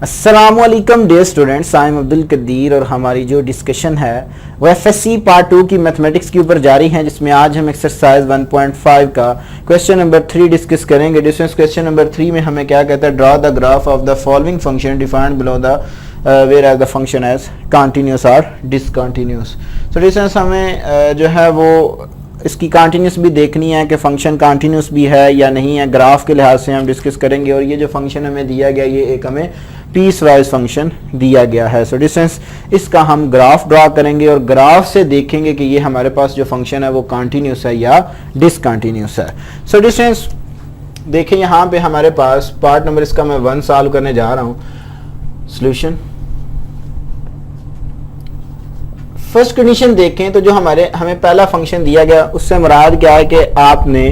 अस्सलामुअलैकुम dear students, I am Abdul Qadir और हमारी जो डिस्कशन है वो एफएससी पार्ट 2 की मैथमेटिक्स के ऊपर जारी है, जिसमें आज हम एक्सरसाइज 1.5 का क्वेश्चन नंबर 3 डिस्कस करेंगे। डिस्टेंस क्वेश्चन नंबर 3 में हमें क्या कहता है, draw the graph of the following function defined below the where as the function as continuous और डिसकंटिन्यूस। तो डिस्टेंस हमें जो है वो इसकी कंटिन्यूस भी देखनी है कि फंक्शन कंटिन्यूस भी है या नहीं है, ग्राफ के लिहाज से हम डिस्कस करेंगे। और ये जो फंक्शन हमें दिया गया, ये एक हमें पीस वाइज फंक्शन दिया गया है। सो डिस्टेंस इसका हम ग्राफ ड्रा करेंगे और ग्राफ से देखेंगे कि ये हमारे पास जो फंक्शन है वो कंटिन्यूस है या डिसकंटिन्यूस है। सो डिस्टेंस देखें, यहाँ पे हमारे पास पार्ट नंबर इसका मैं 1 सॉल्व करने जा रहा हूँ। सॉल्यूशन फर्स्ट कंडीशन देखें तो जो हमें पहला फंक्शन दिया गया उससे मुराद क्या है कि आपने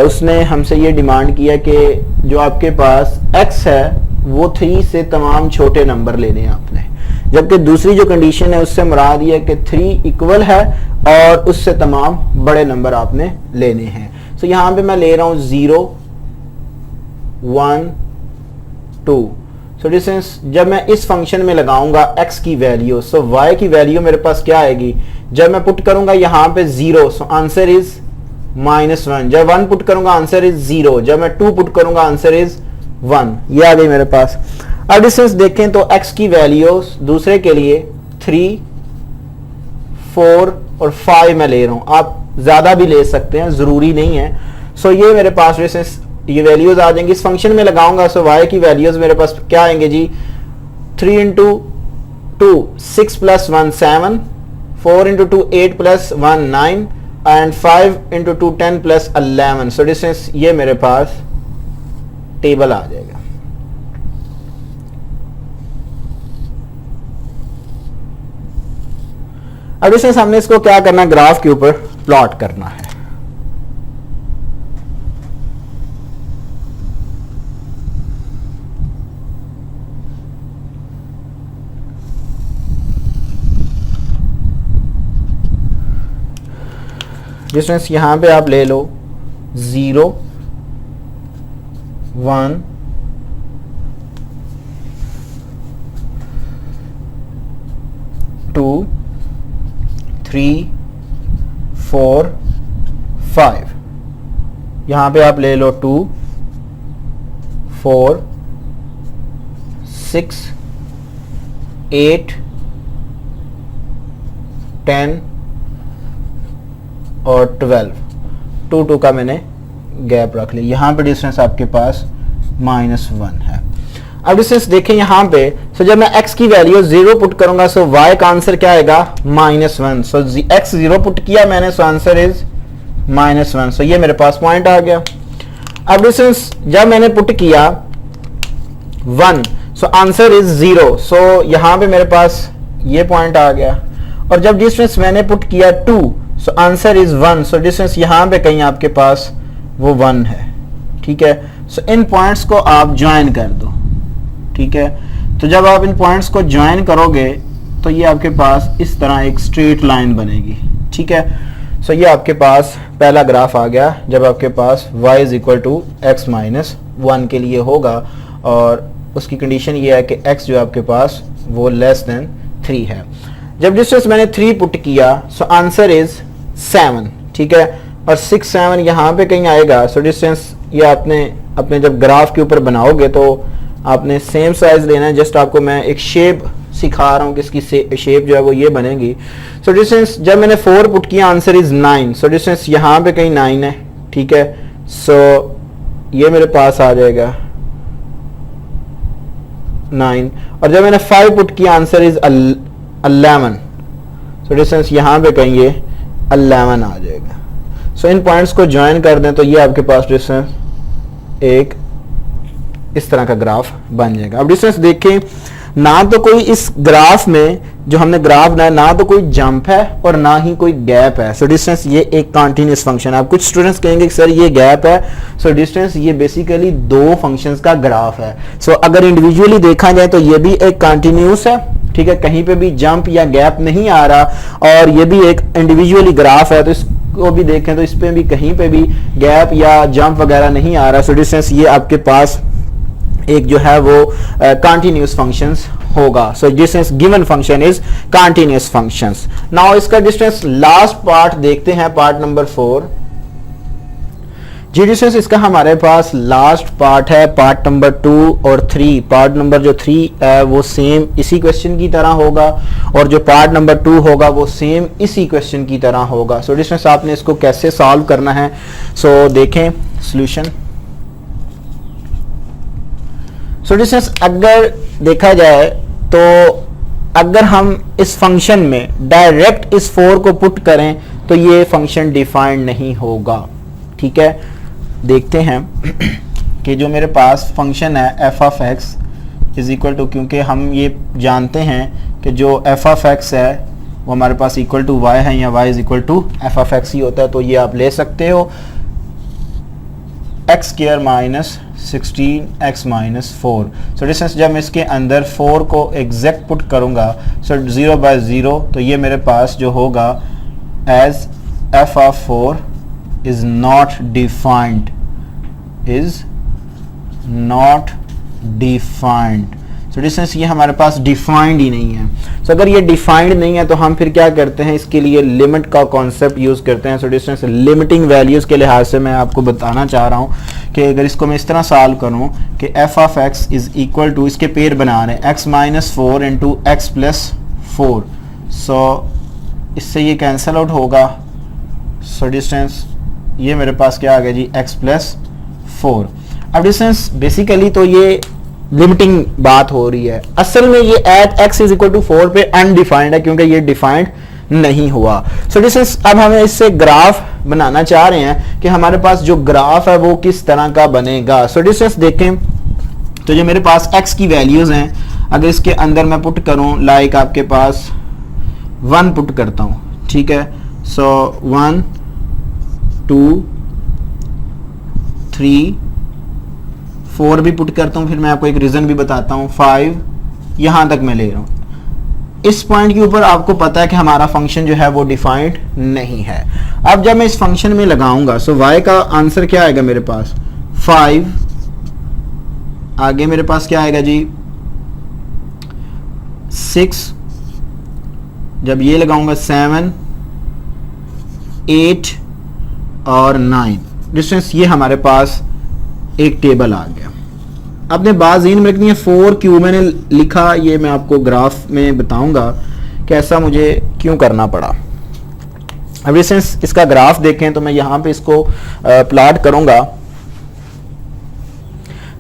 उसने हमसे ये डिमांड किया कि जो आपके पास x है वो 3 से तमाम छोटे नंबर लेने हैं आपने, जबकि दूसरी जो कंडीशन है उससे मुराद ये है कि 3 इक्वल है और उससे तमाम बड़े नंबर आपने लेने हैं। सो यहाँ पे मैं ले रहा हूँ 0 1 2। सो डिस्टेंस जब मैं इस फंक्शन में लगाऊंगा x की वैल्यू, सो y की वैल्यू मेरे पास क्या आएगी, जब मैं पुट करूंगा यहाँ पे 0, सो आंसर इज -1। जब 1 पुट करूंगा आंसर इज 0, जब मैं 2 पुट करूंगा आंसर इज 1। ये आ गई मेरे पास। अब डिस्टेंस देखें तो x की वैल्यू दूसरे के लिए 3 4 और 5 मैं ले रहा हूं, आप ज्यादा भी ले सकते हैं, जरूरी नहीं है। सो ये मेरे पास डिस्टेंस ये वैल्यूज आ जाएंगी, इस फंक्शन में लगाऊंगा। सो y की वैल्यूज मेरे पास क्या आएंगे जी, 3 into 2 6 plus 1 7, 4 into 2 8 plus 1 9 and 5 into 2 10 plus 11। So distance ये मेरे पास टेबल आ जाएगा। अब डिस्टेंस हमने इसको क्या करना है, ग्राफ के ऊपर प्लॉट करना है। डिस्टेंस यहां पे आप ले लो 0 1 2 3 4 5। यहां पे आप ले लो 2 4 6 8 10 और 12। 2 का मैंने गैप रख लिया। यहाँ पे डिस्टेंस आपके पास -1 है। अब डिस्टेंस देखें यहाँ पे, सो जब मैं x की वैल्यू 0 पुट करूंगा सो y का आंसर क्या आएगा, -1। सो x 0 पुट किया मैंने, सो आंसर इज -1। सो ये मेरे पास पॉइंट आ गया। अब डिस्टेंस जब मैंने पुट किया 1, सो आंसर इज 0। सो यहाँ पे मेरे पास ये पॉइंट आ गया। और जब डिस्टेंस मैंने पुट किया 2, so answer is 1। So distance यहाँ पे कहीं आपके पास वो 1 है, ठीक है। सो इन पॉइंट्स को आप ज्वाइन कर दो, ठीक है। तो जब आप इन पॉइंट्स को ज्वाइन करोगे तो ये आपके पास इस तरह एक स्ट्रेट लाइन बनेगी, ठीक है। सो ये आपके पास पहला ग्राफ आ गया जब आपके पास y is equal to x minus 1 के लिए होगा, और उसकी कंडीशन ये है कि x जो आपके पास वो लेस देन 3 है। जब डिस्टेंस मैंने 3 पुट किया सो आंसर इज 7, ठीक है। और 6 7 यहाँ पे कहीं आएगा। सो डिस्टेंस ये आपने अपने जब ग्राफ के ऊपर बनाओगे तो आपने सेम साइज लेना है। जस्ट आपको मैं एक शेप सिखा रहा हूँ कि इसकी शेप जो है वो ये बनेगी। सो डिस्टेंस जब मैंने 4 पुट किया आंसर इज 9। सो डिस्टेंस यहाँ पे कहीं 9 है, ठीक है। सो ये मेरे पास आ जाएगा 9। और जब मैंने 5 पुट किया आंसर इज 11। सो डिस्टेंस यहाँ पे कहीं ये 11 आ जाएगा। सो इन पॉइंट्स को ज्वाइन कर दें तो ये आपके पास डिस्टेंस एक इस तरह का ग्राफ बन जाएगा। अब डिस्टेंस देखें, ना तो कोई इस ग्राफ में जो हमने ग्राफ बनाया ना तो कोई जंप है और ना ही कोई गैप है। सो डिस्टेंस ये एक कंटीन्यूअस फंक्शन है। अब कुछ स्टूडेंट्स कहेंगे कि सर ये गैप है। सो डिस्टेंस ये बेसिकली 2 फंक्शंस का ग्राफ है। सो अगर इंडिविजुअली देखा जाए तो ये भी एक कंटीन्यूअस है, ठीक है, कहीं पे भी जंप या गैप नहीं आ रहा, और ये भी एक इंडिविजुअली ग्राफ है। तो इसको भी देखें तो इस पे भी कहीं पे भी गैप या जंप वगैरह नहीं आ रहा। सो डिस्टेंस ये आपके पास एक जो है वो कंटिन्यूस फंक्शंस होगा। So distance given function is continuous functions. Now इसका डिस्टेंस लास्ट पार्ट देखते हैं, पार्ट नंबर 4। जी डिस्टेंस इसका हमारे पास लास्ट पार्ट है, पार्ट नंबर 2 और 3। पार्ट नंबर जो 3 है वो सेम इसी क्वेश्चन की तरह होगा, और जो पार्ट नंबर 2 होगा वो सेम इसी क्वेश्चन की तरह होगा। सो डिस्टेंस आपने इसको कैसे सॉल्व करना है, सो देखें सॉल्यूशन। सो डिस्टेंस अगर देखा जाए तो अगर हम इस फंक्शन में डायरेक्ट इस 4 को पुट करें तो ये फंक्शन डिफाइंड नहीं होगा। ठीक है, देखते हैं कि जो मेरे पास फंक्शन है f of x is equal to, क्योंकि हम ये जानते हैं कि जो f ऑफ x है वो हमारे पास इक्वल टू y है या y is equal to f of x ही होता है, तो ये आप ले सकते हो x square minus 16x minus 4। So distance जब मैं इसके अंदर 4 को एग्जैक्ट पुट करूंगा, सो 0 बाय 0, तो ये मेरे पास जो होगा as f of 4 is not defined, is not defined. So distance ये हमारे पास डिफाइंड ही नहीं है। सो अगर ये डिफाइंड नहीं है तो हम फिर क्या करते हैं, इसके लिए लिमिट का कॉन्सेप्ट यूज करते हैं। सो डिस्टेंस लिमिटिंग वैल्यूज के लिहाज से मैं आपको बताना चाह रहा हूँ कि अगर इसको मैं इस तरह सॉल्व करूँ कि f of x is equal to, इसके पेयर बना रहे हैं x minus 4 into x plus 4। So इससे ये कैंसल आउट होगा। सो डिस्टेंस ये मेरे पास क्या आ गया जी, x प्लस 4। अब डिस्टेंस बेसिकली तो ये लिमिटिंग बात हो रही है, असल में ये at x is equal to 4 पे अनडिफाइंड है क्योंकि ये डिफाइंड नहीं हुआ। सो डिस्टेंस अब हमें इससे ग्राफ बनाना चाह रहे हैं कि हमारे पास जो ग्राफ है वो किस तरह का बनेगा। सो डिस्टेंस देखें तो जो मेरे पास x की वैल्यूज हैं, अगर इसके अंदर मैं पुट करूं, लाइक आपके पास 1 पुट करता हूं, ठीक है। सो 1 2 3 4 भी पुट करता हूं, फिर मैं आपको एक रीजन भी बताता हूं, 5 यहां तक मैं ले रहा हूं। इस पॉइंट के ऊपर आपको पता है कि हमारा फंक्शन जो है वो डिफाइंड नहीं है। अब जब मैं इस फंक्शन में लगाऊंगा, सो y का आंसर क्या आएगा मेरे पास 5, आगे मेरे पास क्या आएगा जी 6, जब ये लगाऊंगा 7 8 और 9। डिस्टेंस ये हमारे पास एक टेबल आ गया। आपने बात इन में रखनी है, 4 क्यों मैंने लिखा ये मैं आपको ग्राफ में बताऊंगा कि ऐसा मुझे क्यों करना पड़ा। अब डिस्टेंस इसका ग्राफ देखें तो मैं यहां पे इसको प्लॉट करूंगा।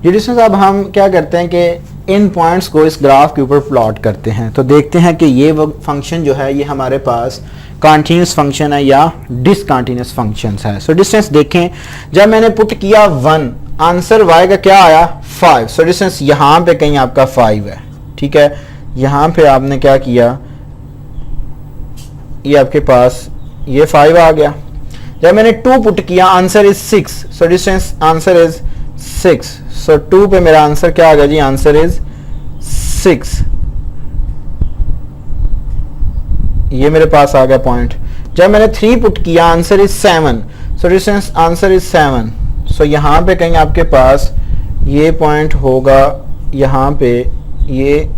ये डिस्टेंस अब हम क्या करते हैं कि इन पॉइंट्स को इस ग्राफ के ऊपर प्लॉट करते हैं, तो देखते हैं कि ये फंक्शन जो है ये हमारे पास कॉन्टिन्यूस फंक्शन है या डिसकॉन्टिन्यूस फंक्शन है। सो डिस्टेंस देखें, जब मैंने पुट किया 1, आंसर y का क्या आया 5। सो डिस्टेंस यहां पे कहीं आपका 5 है, ठीक है। यहां पे आपने क्या किया, ये आपके पास ये 5 आ गया। जब मैंने 2 पुट किया, answer is 6। So distance answer is 6। सो 2 पे मेरा आंसर क्या आ गया जी, आंसर इज 6। ये मेरे पास आ गया पॉइंट। जब मैंने 3 पुट किया, answer is 7। So distance answer is 7। सो यहाँ पे कहीं आपके पास ये पॉइंट होगा, यहाँ पे ये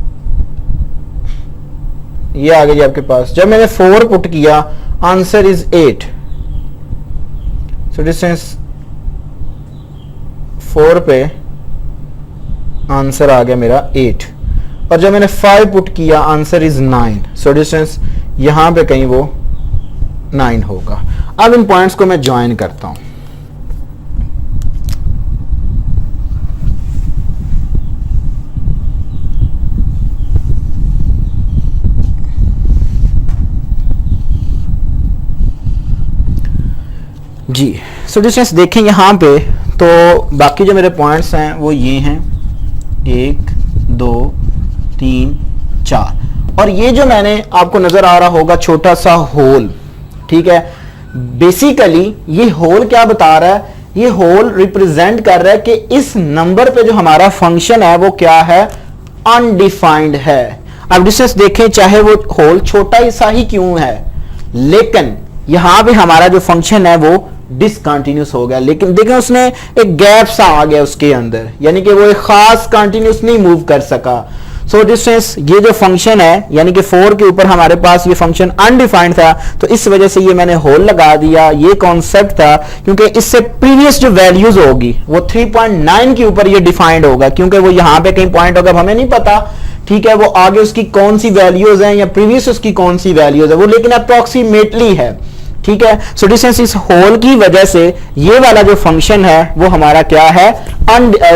आ गया जी आपके पास। जब मैंने 4 पुट किया, आंसर इज 8। सो डिस्टेंस 4 पे आंसर आ गया मेरा 8। और जब मैंने 5 पुट किया, आंसर इज 9। सो डिस्टेंस यहां पे कहीं वो 9 होगा। अब इन पॉइंट्स को मैं ज्वाइन करता हूं। जी सो डिस्टेंस देखें यहां पे, तो बाकी जो मेरे पॉइंट्स हैं वो ये हैं 1 2 3 4, और ये जो मैंने आपको नजर आ रहा होगा छोटा सा होल, ठीक है। बेसिकली ये होल क्या बता रहा है, ये होल रिप्रेजेंट कर रहा है कि इस नंबर पे जो हमारा फंक्शन है वो क्या है, अनडिफाइंड है। अब डिस्टेंस देखें, चाहे वो होल छोटा सा ही क्यों है, लेकिन यहां पे हमारा जो फंक्शन है वो डिसकंटिन्यूस हो गया। लेकिन देखें उसने एक गैप सा आ गया उसके अंदर, यानी कि वो एक खास कंटिन्यूस नहीं मूव कर सका। सो डिस्टेंस ये जो फंक्शन है यानी कि 4 के ऊपर हमारे पास ये फंक्शन अनडिफाइंड था, तो इस वजह से ये मैंने होल लगा दिया। ये कॉन्सेप्ट था क्योंकि इससे प्रीवियस जो वैल्यूज होगी वो 3.9 के ऊपर ये डिफाइंड होगा, क्योंकि वो यहां पे कहीं पॉइंट होगा, हमें नहीं पता, ठीक है, वो आगे उसकी कौन सी वैल्यूज हैं या प्रीवियस उसकी कौन सी वैल्यूज है वो, लेकिन अप्रोक्सीमेटली है, ठीक है। सो डिस्टेंस इस होल की वजह से ये वाला जो फंक्शन है वो हमारा क्या है,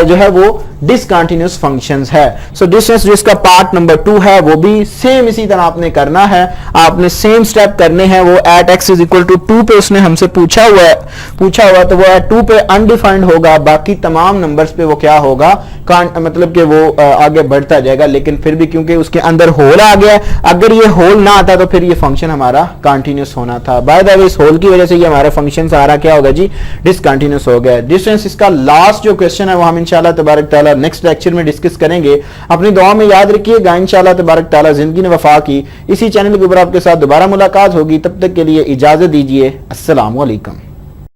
जो है वो डिसकंटिन्यूस फंक्शंस है। सो डिस्टेंस जिसका पार्ट नंबर 2 है वो भी सेम इसी तरह आपने करना है, आपने सेम स्टेप करने हैं। वो at x is equal to 2 पे उसने हमसे पूछा हुआ तो वो एट 2 पे अनडिफाइंड होगा, बाकी तमाम नंबर्स पे वो क्या होगा, मतलब कि वो आगे बढ़ता जाएगा। लेकिन फिर भी क्योंकि उसके अंदर होल आ गया, अगर ये होल ना आता तो फिर ये फंक्शन हमारा कंटिन्यूस होना था। बाय द वे इस होल की वजह से ये हमारा फंक्शन सारा क्या होगा जी, डिसकंटिन्यूस हो गया। डिस्टेंस इसका लास्ट जो क्वेश्चन है वो हम इंशाल्लाह तबारक तआला नेक्स्ट लेक्चर में डिस्कस करेंगे। अपनी दुआ में याद रखिएगा, इंशाल्लाह तबारक तआला जिंदगी ने वफा की इसी चैनल के ऊपर आपके साथ दोबारा मुलाकात होगी। तब तक के लिए इजाजत दीजिए, अस्सलाम वालेकुम।